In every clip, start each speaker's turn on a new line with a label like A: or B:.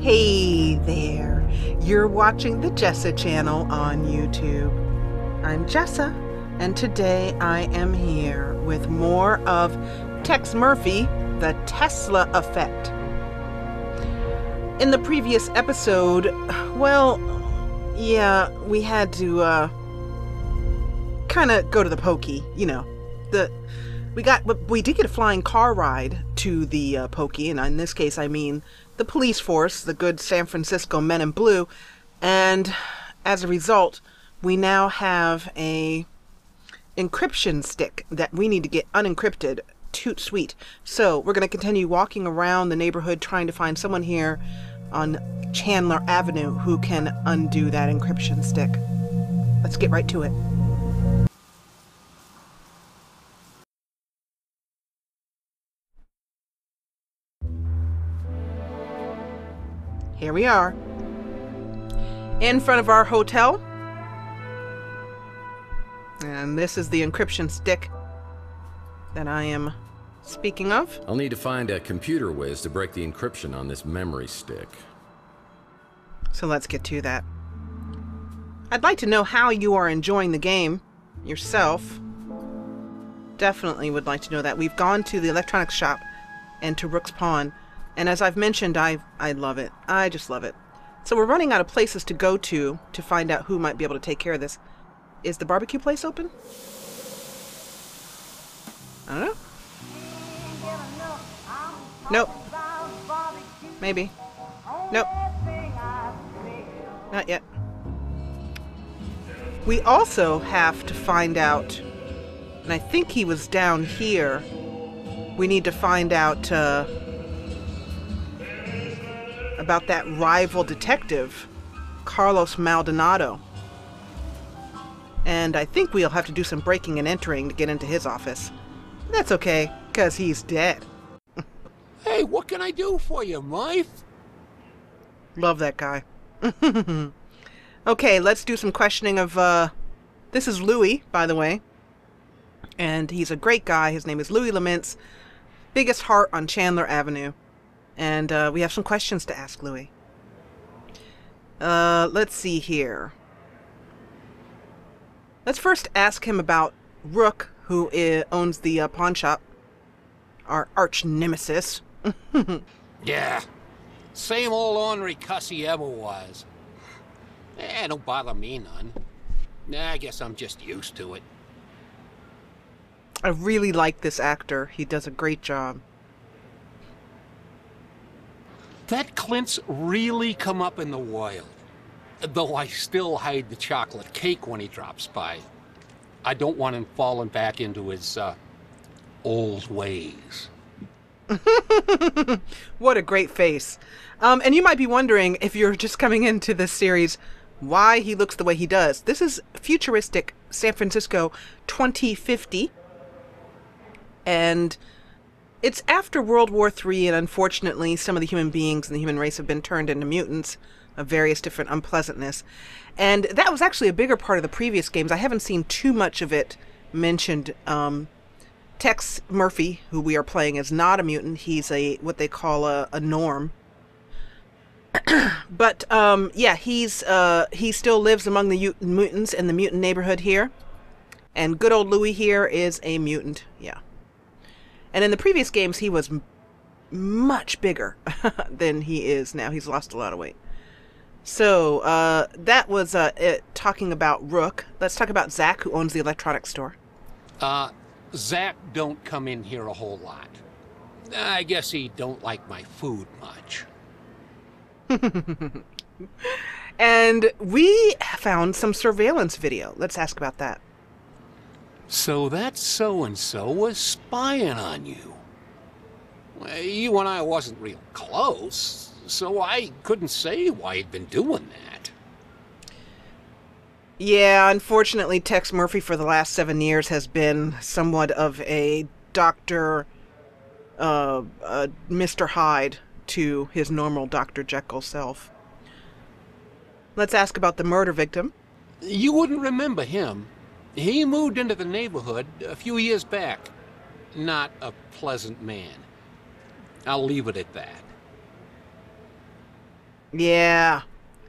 A: Hey there, you're watching the Jessa channel on YouTube. I'm Jessa, and today I am here with more of Tex Murphy, The Tesla Effect. In the previous episode, well, yeah, we had to kind of go to the pokey, you know. We did get a flying car ride to the pokey, and in this case I mean the police force, the good San Francisco men in blue, and as a result, we now have a encryption stick that we need to get unencrypted. Toot sweet. So we're going to continue walking around the neighborhood trying to find someone here on Chandler Avenue who can undo that encryption stick. Let's get right to it. Here we are, in front of our hotel, and this is the encryption stick that I am speaking of.
B: I'll need to find a computer whiz to break the encryption on this memory stick.
A: So let's get to that. I'd like to know how you are enjoying the game yourself. Definitely would like to know that. We've gone to the electronics shop and to Rook's Pawn. And as I've mentioned, I love it. I just love it. So we're running out of places to go to find out who might be able to take care of this. Is the barbecue place open? I don't know. Nope. Maybe. Nope. Not yet. We also have to find out, and I think he was down here. We need to find out about that rival detective, Carlos Maldonado. And I think we'll have to do some breaking and entering to get into his office. That's okay, because he's dead.
C: Hey, what can I do for you, Murph?
A: Love that guy. Okay, let's do some questioning of, this is Louis, by the way. And he's a great guy. His name is Louis Laments. Biggest heart on Chandler Avenue. And we have some questions to ask Louis. Let's see here. Let's first ask him about Rook, who owns the pawn shop. Our arch nemesis.
C: Yeah, same old ornery cuss he ever was. Don't bother me none. I guess I'm just used to it.
A: I really like this actor. He does a great job.
C: That Clint's really come up in the wild. Though I still hide the chocolate cake when he drops by. I don't want him falling back into his, old ways.
A: What a great face. And you might be wondering, if you're just coming into this series, why he looks the way he does. This is futuristic San Francisco 2050. And it's after World War III, and unfortunately, some of the human beings in the human race have been turned into mutants of various different unpleasantness. And that was actually a bigger part of the previous games. I haven't seen too much of it mentioned. Tex Murphy, who we are playing, is not a mutant. He's what they call a norm. But yeah, he still lives among the mutants in the mutant neighborhood here. And good old Louis here is a mutant. Yeah. And in the previous games, he was much bigger than he is now. He's lost a lot of weight. So that was it, talking about Rook. Let's talk about Zach, who owns the electronics store.
C: Zach don't come in here a whole lot. I guess he don't like my food much.
A: And we found some surveillance video. Let's ask about that.
C: So that so-and-so was spying on you. You and I wasn't real close, so I couldn't say why he'd been doing that.
A: Yeah, unfortunately, Tex Murphy for the last 7 years has been somewhat of a Dr. Mr. Hyde to his normal Dr. Jekyll self. Let's ask about the murder victim.
C: You wouldn't remember him. He moved into the neighborhood a few years back. Not a pleasant man. I'll leave it at that.
A: Yeah.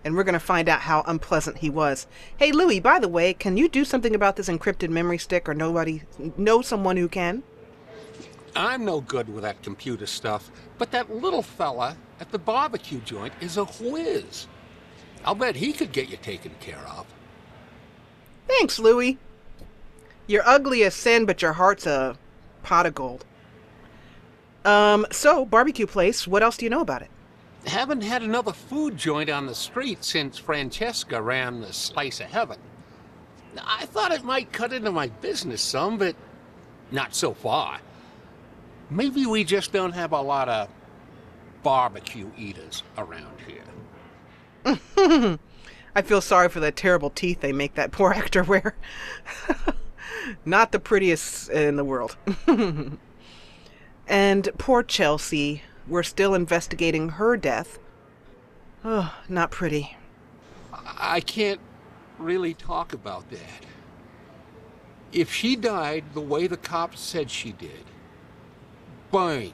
A: And we're going to find out how unpleasant he was. Hey, Louie, by the way, can you do something about this encrypted memory stick, or nobody know someone who can?
C: I'm no good with that computer stuff, but that little fella at the barbecue joint is a whiz. I'll bet he could get you taken care of.
A: Thanks, Louie. You're ugly as sin, but your heart's a pot of gold. So, barbecue place, what else do you know about it?
C: Haven't had another food joint on the street since Francesca ran the Slice of Heaven. I thought it might cut into my business some, but not so far. Maybe we just don't have a lot of barbecue eaters around here.
A: I feel sorry for the terrible teeth they make that poor actor wear. Not the prettiest in the world. And poor Chelsea. We're still investigating her death. Oh, not pretty.
C: I can't really talk about that. If she died the way the cops said she did, burned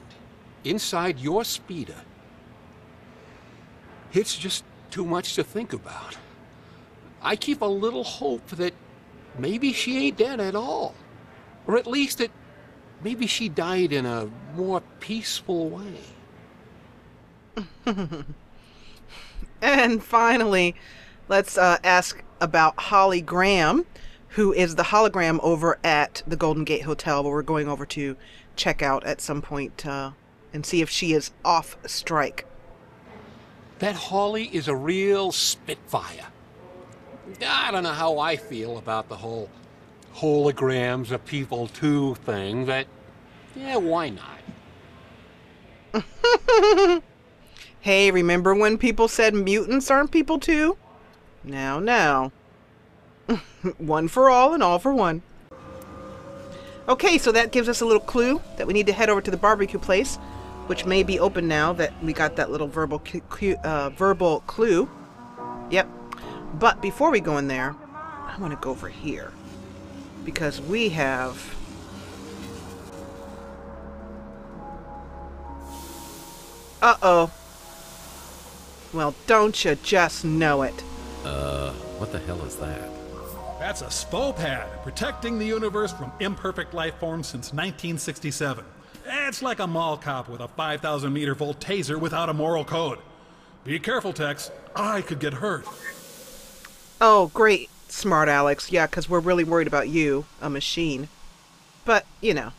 C: inside your speeder, it's just too much to think about. I keep a little hope that maybe she ain't dead at all. Or at least that maybe she died in a more peaceful way.
A: And finally, let's ask about Holly Graham, who is the hologram over at the Golden Gate Hotel, where we're going over to check out at some point and see if she is off strike.
C: That Holly is a real spitfire. I don't know how I feel about the whole holograms of people too thing, but yeah, why not?
A: Hey, remember when people said mutants aren't people too? Now. One for all and all for one. Okay, so that gives us a little clue that we need to head over to the barbecue place, which may be open now that we got that little verbal clue. Yep. But before we go in there, I want to go over here, because we have... Uh-oh. Well, don't you just know it?
B: What the hell is that?
D: That's a SPO-pad, protecting the universe from imperfect life forms since 1967. It's like a mall cop with a 5,000 meter volt taser without a moral code. Be careful, Tex. I could get hurt.
A: Oh, great, smart Alex. Yeah, because we're really worried about you, a machine. But, you know,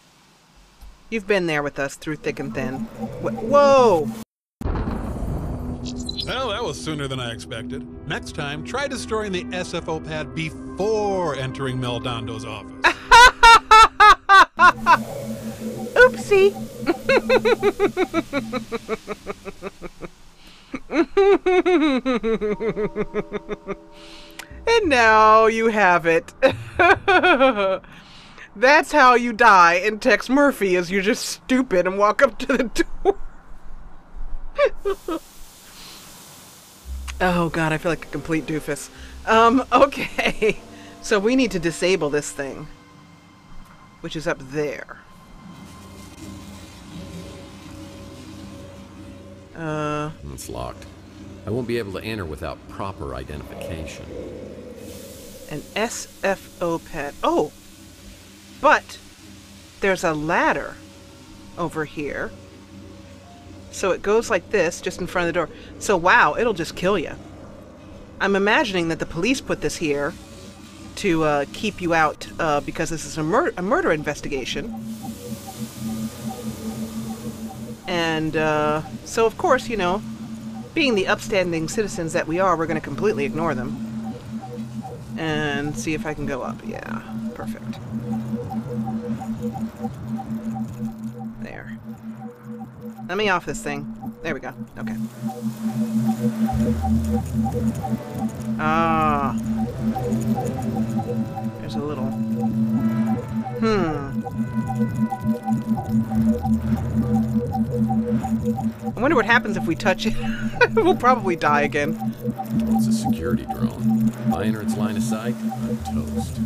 A: you've been there with us through thick and thin. Whoa!
D: Well, that was sooner than I expected. Next time, try destroying the SFO pad before entering Meldondo's office.
A: Oopsie! And now you have it. That's how you die in Tex Murphy, is you're just stupid and walk up to the door. Oh god, I feel like a complete doofus. Okay. So we need to disable this thing, which is up there.
B: It's locked. I won't be able to enter without proper identification.
A: An SFO pad. Oh! But there's a ladder over here. So it goes like this, just in front of the door. So wow, it'll just kill you. I'm imagining that the police put this here to keep you out because this is a murder investigation. And so of course, you know, being the upstanding citizens that we are, we're going to completely ignore them. And see if I can go up. Yeah, perfect. There. Let me off this thing. There we go. Okay. Ah. There's a little... I wonder what happens if we touch it. We'll probably die again.
B: Well, it's a security drone. If I enter its line of sight, I'm toast.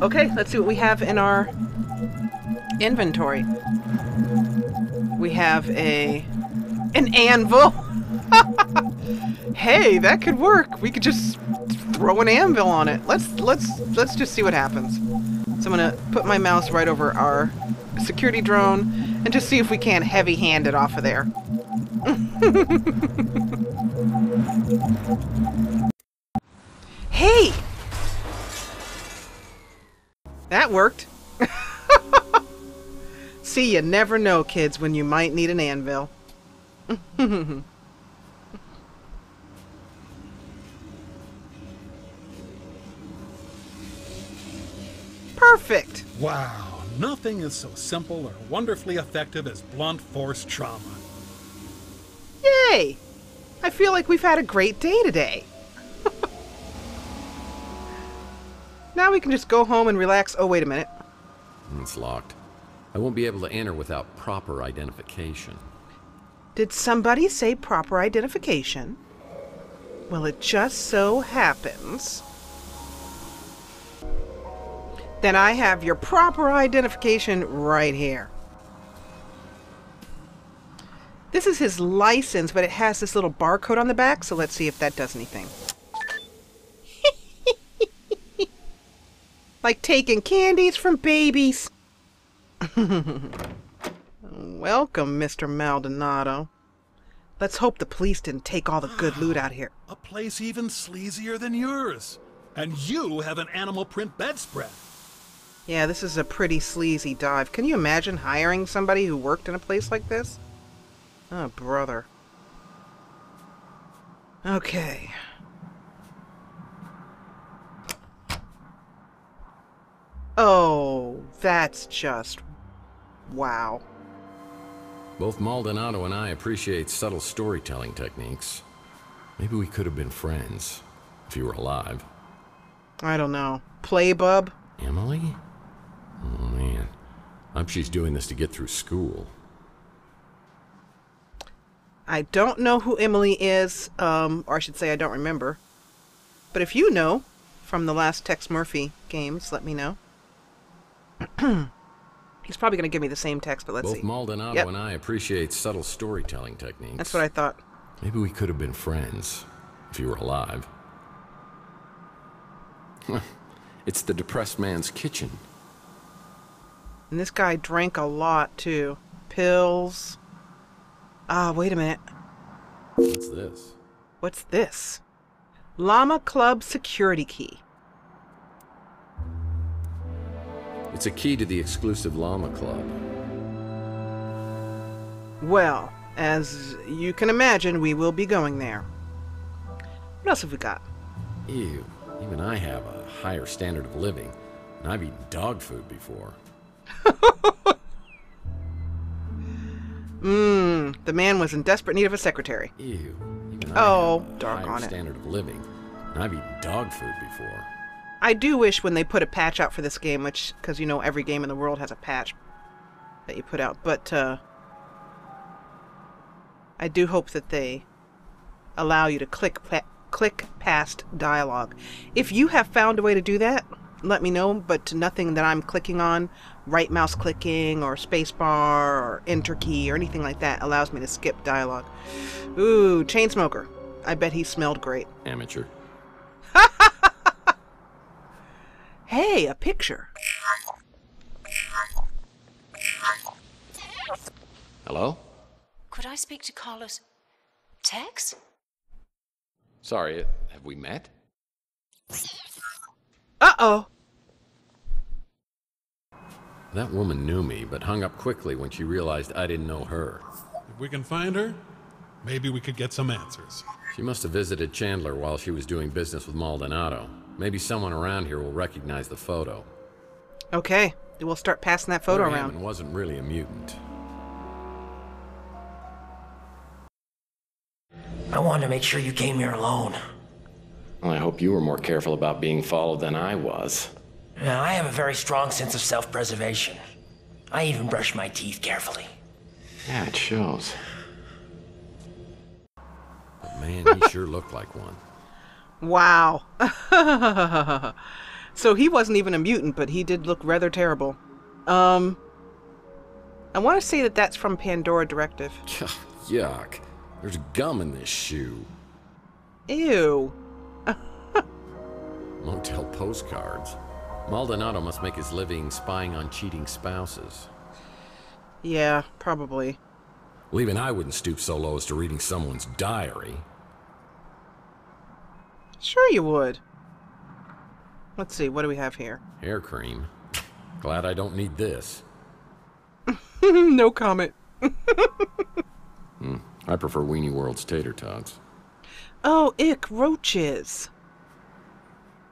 A: Okay, let's see what we have in our inventory. We have an anvil. Hey, that could work. We could just throw an anvil on it. Let's just see what happens. So I'm gonna put my mouse right over our security drone and just see if we can't heavy-hand it off of there. Hey! That worked. See, you never know, kids, when you might need an anvil. Perfect!
D: Wow, nothing is so simple or wonderfully effective as blunt force trauma.
A: Yay! I feel like we've had a great day today. Now we can just go home and relax. Oh, wait a minute.
B: It's locked. I won't be able to enter without proper identification.
A: Did somebody say proper identification? Well, it just so happens that I have your proper identification right here. This is his license, but it has this little barcode on the back, so let's see if that does anything. Like taking candies from babies. Welcome, Mr. Maldonado. Let's hope the police didn't take all the good loot out here.
D: A place even sleazier than yours. And you have an animal print bedspread.
A: Yeah, this is a pretty sleazy dive. Can you imagine hiring somebody who worked in a place like this? Oh, brother. Okay. Oh, that's just... wow.
B: Both Maldonado and I appreciate subtle storytelling techniques. Maybe we could have been friends, if you were alive.
A: I don't know. Play, bub?
B: Emily? Oh, man. I hope she's doing this to get through school.
A: I don't know who Emily is, or I should say I don't remember. But if you know, from the last Tex Murphy games, let me know. He's probably going to give me the same text, but let's see.
B: Both Maldonado and I appreciate subtle storytelling techniques.
A: That's what I thought.
B: Maybe we could have been friends, if you were alive. It's the depressed man's kitchen.
A: And this guy drank a lot, too. Pills. Ah, wait a minute.
B: What's this?
A: What's this? Llama Club security key.
B: It's a key to the exclusive Llama Club.
A: Well, as you can imagine, we will be going there. What else have we got?
B: Ew, even I have a higher standard of living, and I've eaten dog food before.
A: The man was in desperate need of a secretary.
B: Ew, even I have a
A: dark
B: higher
A: on it.
B: standard of living, and I've eaten dog food before.
A: I do wish when they put a patch out for this game, which, because you know every game in the world has a patch that you put out, but I do hope that they allow you to click past dialogue. If you have found a way to do that, let me know, but nothing that I'm clicking on, right mouse clicking or spacebar or enter key or anything like that allows me to skip dialogue. Ooh, Chainsmoker. I bet he smelled great.
B: Amateur.
A: Hey, a picture.
B: Hello?
E: Could I speak to Carlos? Tex?
B: Sorry, have we met?
A: Uh-oh.
B: That woman knew me, but hung up quickly when she realized I didn't know her.
D: If we can find her, maybe we could get some answers.
B: She must have visited Chandler while she was doing business with Maldonado. Maybe someone around here will recognize the photo.
A: Okay, we'll start passing that photo
B: Larry
A: around.
B: Hammond wasn't really a mutant.
F: I wanted to make sure you came here alone.
B: Well, I hope you were more careful about being followed than I was.
F: Now, I have a very strong sense of self-preservation. I even brush my teeth carefully.
B: Yeah, it shows. But man, he sure looked like one.
A: Wow. So he wasn't even a mutant, but he did look rather terrible. I want to say that that's from Pandora Directive.
B: Yuck. There's gum in this shoe.
A: Ew.
B: Motel postcards. Maldonado must make his living spying on cheating spouses.
A: Yeah, probably.
B: Well, even I wouldn't stoop so low as to reading someone's diary.
A: Sure you would. Let's see, what do we have here?
B: Hair cream. Glad I don't need this.
A: No comment.
B: I prefer Weenie World's tater tots.
A: Oh, ick, roaches.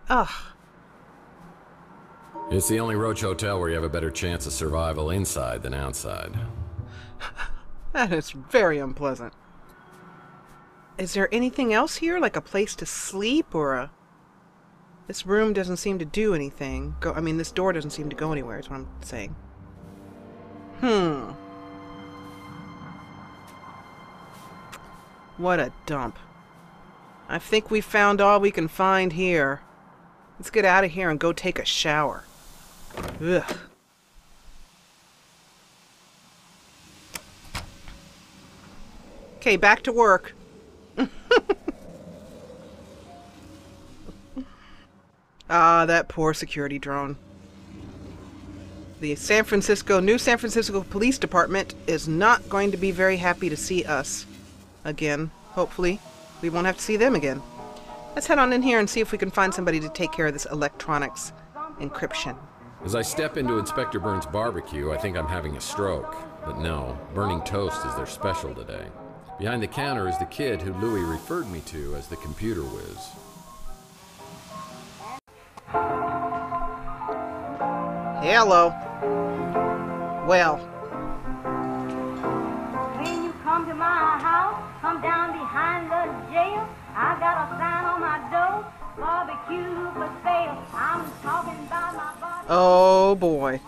A: Ugh.
B: It's the only roach hotel where you have a better chance of survival inside than outside.
A: That is very unpleasant. Is there anything else here? Like a place to sleep or a... This room doesn't seem to do anything. This door doesn't seem to go anywhere, is what I'm saying. What a dump. I think we found all we can find here. Let's get out of here and go take a shower. Ugh. Okay, back to work. Ah, that poor security drone. The New San Francisco Police Department is not going to be very happy to see us again. Hopefully, we won't have to see them again. Let's head on in here and see if we can find somebody to take care of this electronics encryption.
B: As I step into Inspector Burns' barbecue, I think I'm having a stroke. But no, burning toast is their special today. Behind the counter is the kid who Louis referred me to as the computer whiz.
A: Hello. Well.
G: When you come to my house, come down behind the jail. I got a sign on my door, barbecue for sale. I'm talking about my body.
A: Oh boy.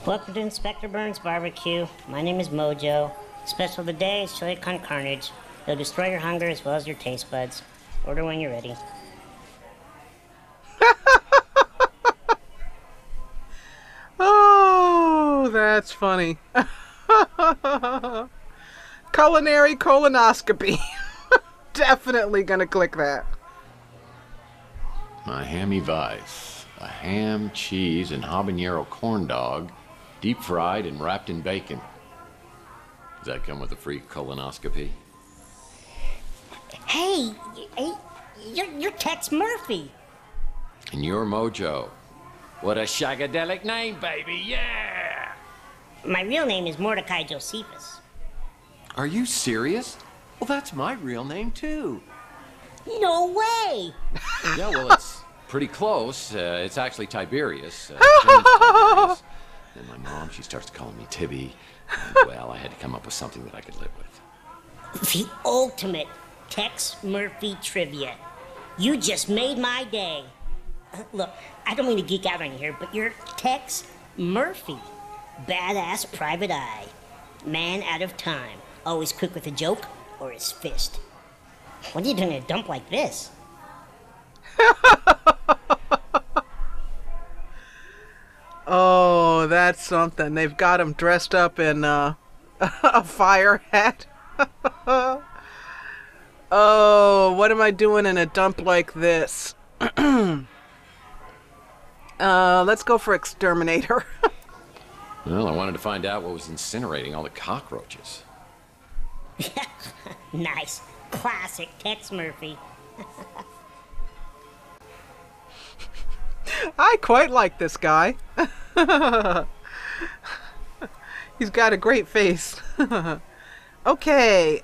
H: Welcome to Inspector Burns' barbecue. My name is Mojo. Special of the day is chili con carnage. It'll destroy your hunger as well as your taste buds. Order when you're ready.
A: Oh, that's funny. Culinary colonoscopy. Definitely gonna click that.
B: My hammy vice. A ham, cheese, and habanero corn dog, deep fried and wrapped in bacon. Does that come with a free colonoscopy?
H: Hey, you're Tex Murphy.
B: And you're Mojo. What a shagadelic name, baby, yeah!
H: My real name is Mordecai Josephus.
B: Are you serious? Well, that's my real name, too.
H: No way!
B: Yeah, well, it's pretty close. It's actually Tiberius. Tiberius. And my mom, she starts calling me Tibby. And, well, I had to come up with something that I could live with.
H: The ultimate Tex Murphy trivia. You just made my day. Look, I don't mean to geek out on you here, but you're Tex Murphy. Badass private eye. Man out of time. Always quick with a joke or his fist. What are you doing in a dump like this?
A: Oh, that's something. They've got him dressed up in a fire hat. Oh, what am I doing in a dump like this? Let's go for exterminator.
B: Well, I wanted to find out what was incinerating all the cockroaches.
H: Nice. Classic Tex Murphy.
A: I quite like this guy. He's got a great face. Okay,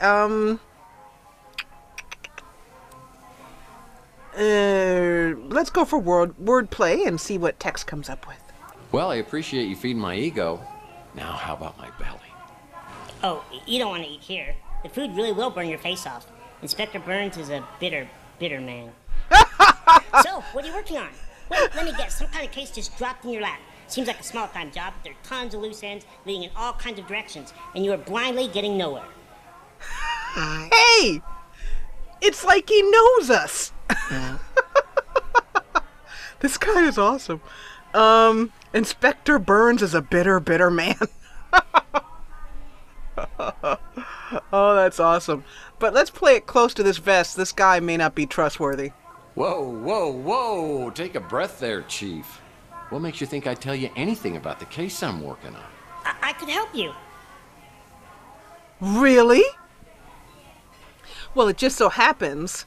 A: let's go for wordplay and see what Tex comes up with.
B: Well, I appreciate you feeding my ego. Now, how about my belly?
H: Oh, you don't want to eat here. The food really will burn your face off. Inspector Burns is a bitter man. So, what are you working on? Wait, let me guess. Some kind of case just dropped in your lap. Seems like a small-time job, but there are tons of loose ends leading in all kinds of directions, and you are blindly getting nowhere.
A: Hey! It's like he knows us. This guy is awesome. Inspector Burns is a bitter, bitter man. Oh, that's awesome. But let's play it close to this vest. This guy may not be trustworthy.
B: Whoa, whoa, whoa! Take a breath there, Chief. What makes you think I'd tell you anything about the case I'm working on?
H: I could help you.
A: Really? Well, it just so happens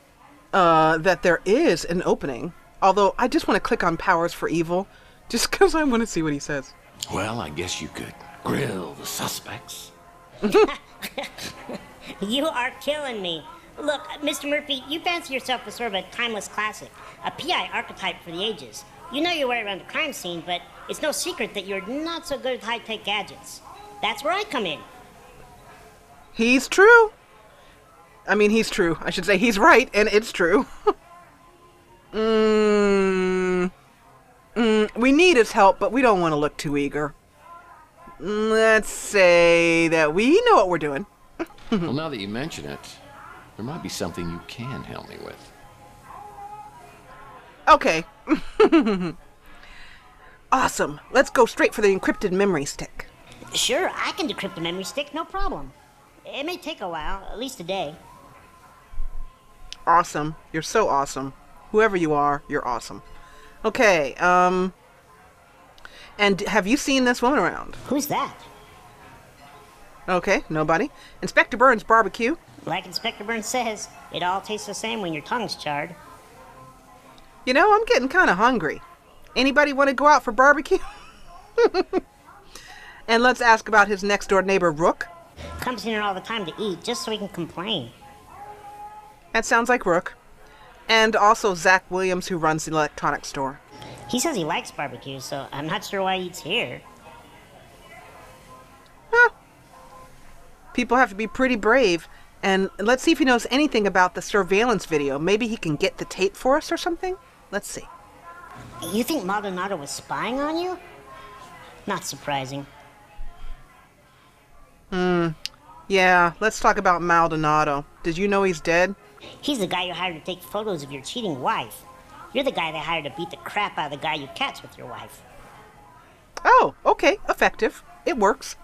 A: that there is an opening. Although, I just want to click on Powers for Evil, just because I want to see what he says.
B: Well, I guess you could grill the suspects.
H: You are killing me. Look, Mr. Murphy, you fancy yourself as sort of a timeless classic, a PI archetype for the ages. You know your way around the crime scene, but it's no secret that you're not so good at high-tech gadgets. That's where I come in.
A: He's true. I mean, he's true. I should say he's right, and it's true. We need his help, but we don't want to look too eager. Let's say that we know what we're doing.
B: Well, now that you mention it, there might be something you can help me with.
A: Okay. Awesome. Let's go straight for the encrypted memory stick.
H: Sure, I can decrypt the memory stick, no problem. It may take a while, at least a day.
A: Awesome. You're so awesome. Whoever you are, you're awesome. Okay, and have you seen this woman around?
H: Who's that?
A: Okay, nobody. Inspector Burns barbecue.
H: Like Inspector Burns says, it all tastes the same when your tongue's charred.
A: You know, I'm getting kind of hungry. Anybody want to go out for barbecue? And let's ask about his next-door neighbor, Rook.
H: Comes in here all the time to eat, just so he can complain.
A: That sounds like Rook. And also Zach Williams, who runs the electronics store.
H: He says he likes barbecue, so I'm not sure why he eats here.
A: Huh. People have to be pretty brave. And let's see if he knows anything about the surveillance video. Maybe he can get the tape for us or something? Let's see.
H: You think Maldonado was spying on you? Not surprising.
A: Yeah, let's talk about Maldonado. Did you know he's dead?
H: He's the guy you hired to take photos of your cheating wife. You're the guy they hired to beat the crap out of the guy you catch with your wife.
A: Oh, okay. Effective. It works.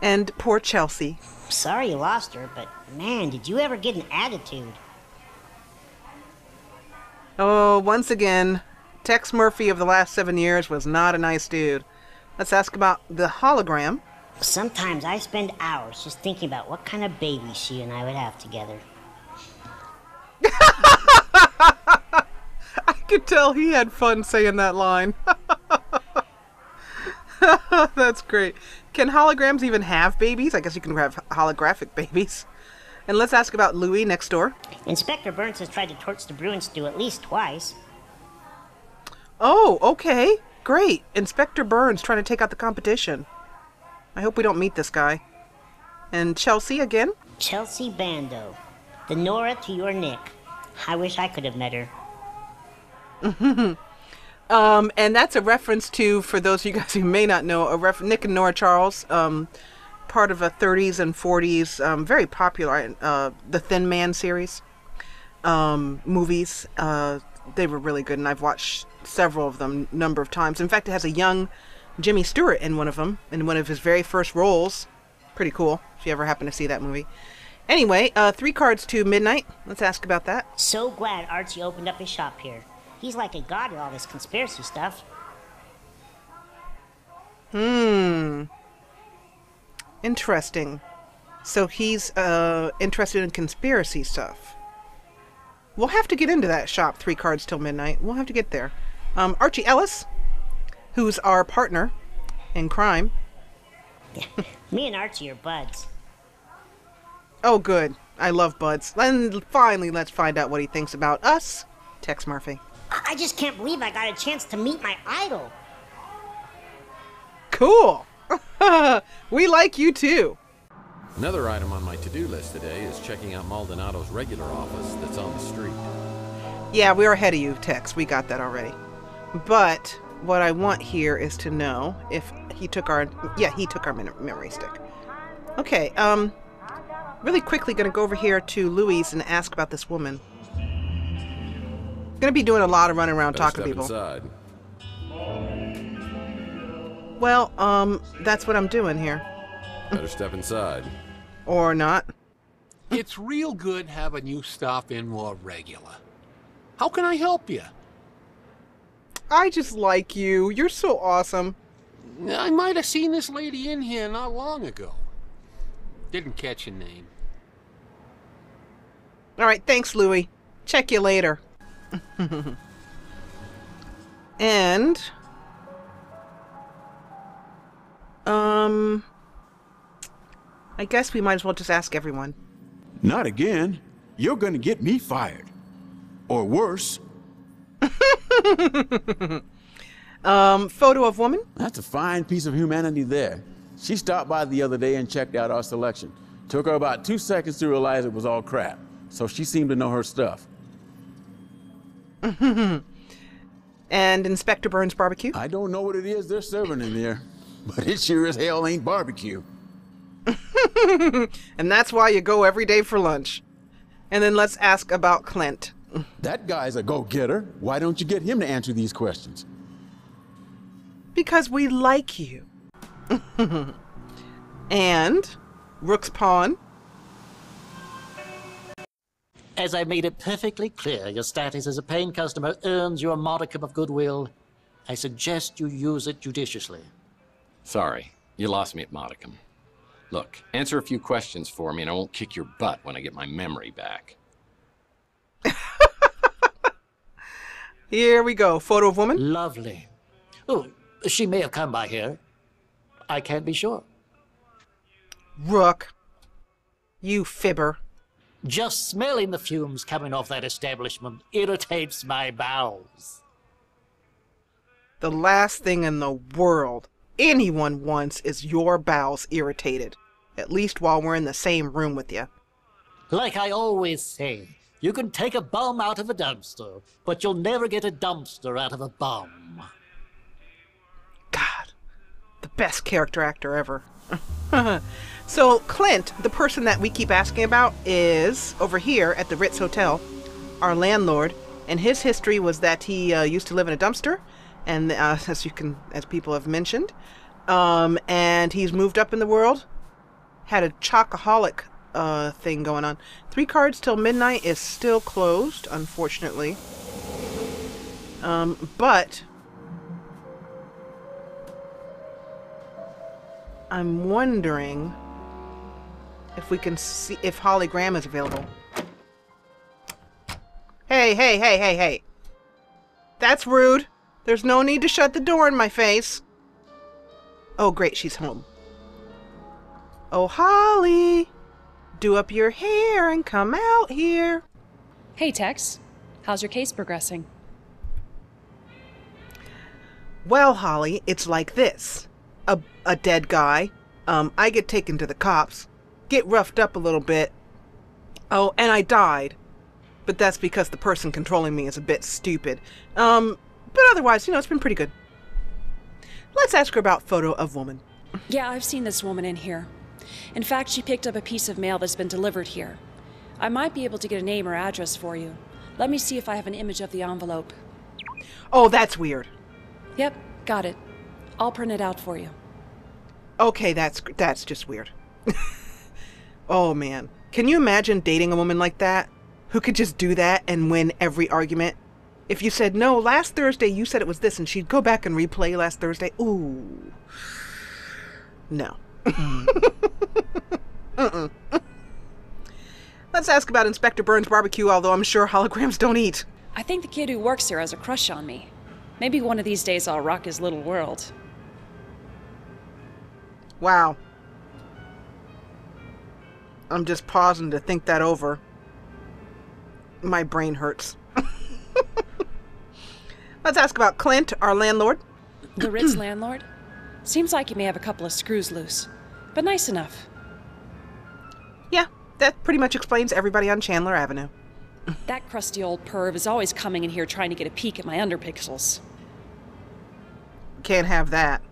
A: And poor Chelsea.
H: Sorry you lost her, but man, did you ever get an attitude?
A: Oh, once again, Tex Murphy of the last 7 years was not a nice dude. Let's ask about the hologram.
H: Sometimes I spend hours just thinking about what kind of baby she and I would have together.
A: I could tell he had fun saying that line. That's great. Can holograms even have babies? I guess you can have holographic babies. And let's ask about Louis next door.
H: Inspector Burns has tried to torch the Bruin stew at least twice.
A: Oh, okay. Great. Inspector Burns trying to take out the competition. I hope we don't meet this guy. And Chelsea again?
H: Chelsea Bando. The Nora to your Nick. I wish I could have met her.
A: And that's a reference to, for those of you guys who may not know, Nick and Nora Charles, part of a 30s and 40s, very popular, the Thin Man series, movies. They were really good, and I've watched several of them a number of times. In fact, it has a young Jimmy Stewart in one of them, in one of his very first roles. Pretty cool, if you ever happen to see that movie. Anyway, 3 cards to midnight. Let's ask about that.
H: So glad Archie opened up his shop here. He's like a god at all this conspiracy stuff.
A: Interesting. So he's interested in conspiracy stuff. We'll have to get into that shop, 3 cards till midnight. We'll have to get there. Archie Ellis, who's our partner in crime.
H: Me and Archie are buds.
A: Oh, good. I love buds. And finally, let's find out what he thinks about us, Tex Murphy.
H: I just can't believe I got a chance to meet my idol.
A: Cool. We like you too.
B: Another item on my to-do list today is checking out Maldonado's regular office that's on the street.
A: Yeah, we're ahead of you, Tex. We got that already. But what I want here is to know if he took our... Yeah, he took our memory stick. Okay, really quickly going to go over here to Louise and ask about this woman. Going to be doing a lot of running around talking to people.
B: Inside.
A: Well, that's what I'm doing here.
B: Better step inside.
A: Or not.
C: It's real good having you stop in more regular. How can I help you?
A: I just like you. You're so awesome.
C: I might have seen this lady in here not long ago. Didn't catch your name.
A: All right, thanks, Louie. Check you later. And I guess we might as well just ask everyone.
I: Not again. You're gonna get me fired. Or worse.
A: Photo of woman?
I: That's a fine piece of humanity there. She stopped by the other day and checked out our selection. Took her about 2 seconds to realize it was all crap. So she seemed to know her stuff.
A: And Inspector Burns barbecue?
I: I don't know what it is they're serving in there, but it sure as hell ain't barbecue.
A: And that's why you go every day for lunch. And then let's ask about Clint.
I: That guy's a go-getter. Why don't you get him to answer these questions?
A: Because we like you. And Rook's Pawn.
J: As I made it perfectly clear, your status as a paying customer earns you a modicum of goodwill. I suggest you use it judiciously.
B: Sorry, you lost me at modicum. Look, answer a few questions for me and I won't kick your butt when I get my memory back.
A: Here we go. Photo of woman?
J: Lovely. Oh, she may have come by here. I can't be sure.
A: Rook. You fibber.
J: Just smelling the fumes coming off that establishment irritates my bowels.
A: The last thing in the world anyone wants is your bowels irritated. At least while we're in the same room with you.
J: Like I always say, you can take a bum out of a dumpster, but you'll never get a dumpster out of a bum.
A: God, the best character actor ever. So Clint, the person that we keep asking about, is over here at the Ritz Hotel, our landlord, and his history was that he used to live in a dumpster, and as people have mentioned, and he's moved up in the world, had a chocoholic thing going on. 3 cards till midnight is still closed, unfortunately. But I'm wondering if we can see if Holly Graham is available. Hey. That's rude. There's no need to shut the door in my face. Oh, great, she's home. Oh, Holly, do up your hair and come out here.
K: Hey, Tex. How's your case progressing?
A: Well, Holly, it's like this. A dead guy. I get taken to the cops. Get roughed up a little bit. Oh, and I died. But that's because the person controlling me is a bit stupid. But otherwise, it's been pretty good. Let's ask her about photo of woman.
K: Yeah, I've seen this woman in here. In fact, she picked up a piece of mail that's been delivered here. I might be able to get a name or address for you. Let me see if I have an image of the envelope.
A: Oh, that's weird.
K: Yep, got it. I'll print it out for you.
A: Okay, that's just weird. Oh, man. Can you imagine dating a woman like that? Who could just do that and win every argument? If you said, no, last Thursday you said it was this, and she'd go back and replay last Thursday. Ooh. No. Let's ask about Inspector Burns' barbecue, although I'm sure holograms don't eat.
K: I think the kid who works here has a crush on me. Maybe one of these days I'll rock his little world.
A: Wow. I'm just pausing to think that over. My brain hurts. Let's ask about Clint, our landlord.
K: The Ritz landlord? Seems like he may have a couple of screws loose, but nice enough.
A: Yeah, that pretty much explains everybody on Chandler Avenue.
K: That crusty old perv is always coming in here trying to get a peek at my underpixels.
A: Can't have that.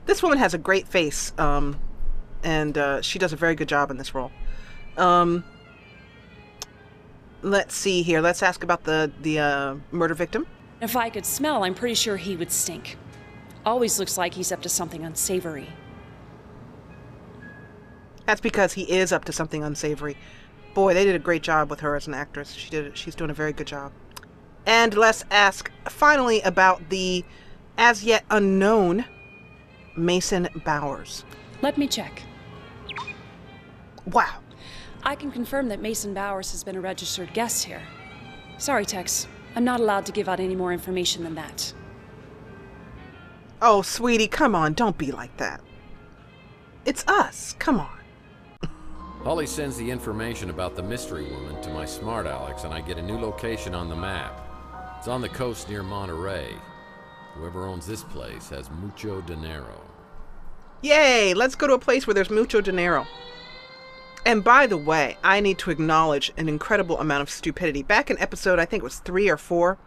A: This woman has a great face, and she does a very good job in this role. Let's see here. Let's ask about the murder victim.
K: If I could smell, I'm pretty sure he would stink. Always looks like he's up to something unsavory.
A: That's because he is up to something unsavory. Boy, they did a great job with her as an actress. She's doing a very good job. And let's ask finally about the as yet unknown Mason Bowers.
K: Let me check.
A: Wow.
K: I can confirm that Mason Bowers has been a registered guest here. Sorry, Tex. I'm not allowed to give out any more information than that.
A: Oh, sweetie, come on. Don't be like that. It's us. Come on.
B: Holly sends the information about the mystery woman to my smart Alex, and I get a new location on the map. It's on the coast near Monterey. Whoever owns this place has mucho dinero.
A: Yay! Let's go to a place where there's mucho dinero. And by the way, I need to acknowledge an incredible amount of stupidity. Back in episode, I think it was 3 or 4,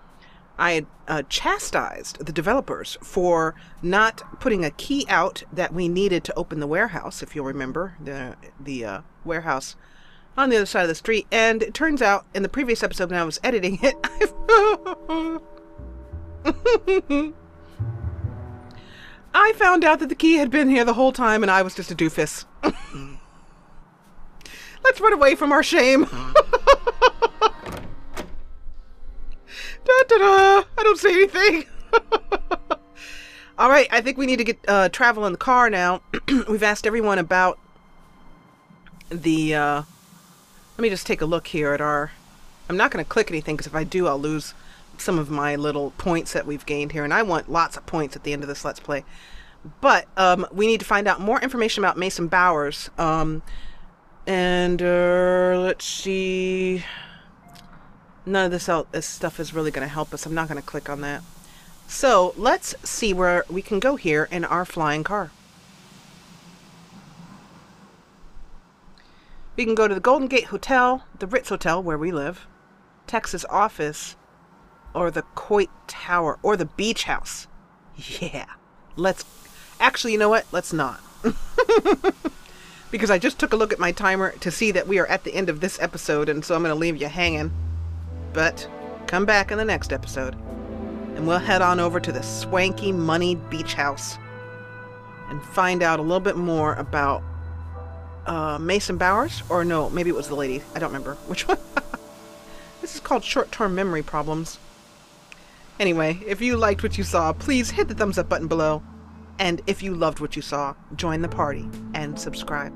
A: I had chastised the developers for not putting a key out that we needed to open the warehouse, if you'll remember, the warehouse on the other side of the street. And it turns out, in the previous episode when I was editing it, I found out that the key had been here the whole time and I was just a doofus. Let's run away from our shame. Da-da-da. I don't say anything. All right, I think we need to get travel in the car now. We've asked everyone about the... let me just take a look here at our... I'm not going to click anything because if I do, I'll lose some of my little points that we've gained here. And I want lots of points at the end of this Let's Play. But we need to find out more information about Mason Bowers. Let's see... None of this stuff is really going to help us. I'm not going to click on that. So let's see where we can go here in our flying car. We can go to the Golden Gate Hotel, the Ritz Hotel where we live, Texas office, or the Coit Tower, or the Beach House. Yeah. Let's... Actually, you know what? Let's not. Because I just took a look at my timer to see that we are at the end of this episode, and so I'm going to leave you hanging. But come back in the next episode, and we'll head on over to the swanky, moneyed beach house and find out a little bit more about Mason Bowers. Or no, maybe it was the lady. I don't remember which one. This is called short-term memory problems. Anyway, if you liked what you saw, please hit the thumbs up button below. And if you loved what you saw, join the party and subscribe.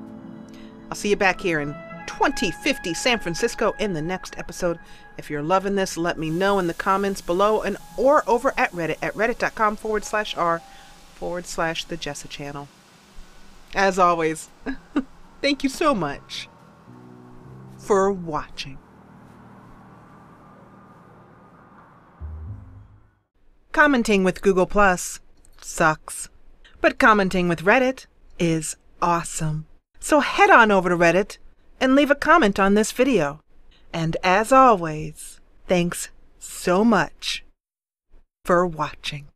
A: I'll see you back here in 2050 San Francisco in the next episode. If you're loving this, let me know in the comments below or over at Reddit at reddit.com/r/the Jessa channel. As always, thank you so much for watching. Commenting with Google Plus sucks, but commenting with Reddit is awesome. So head on over to Reddit and leave a comment on this video. And as always, thanks so much for watching.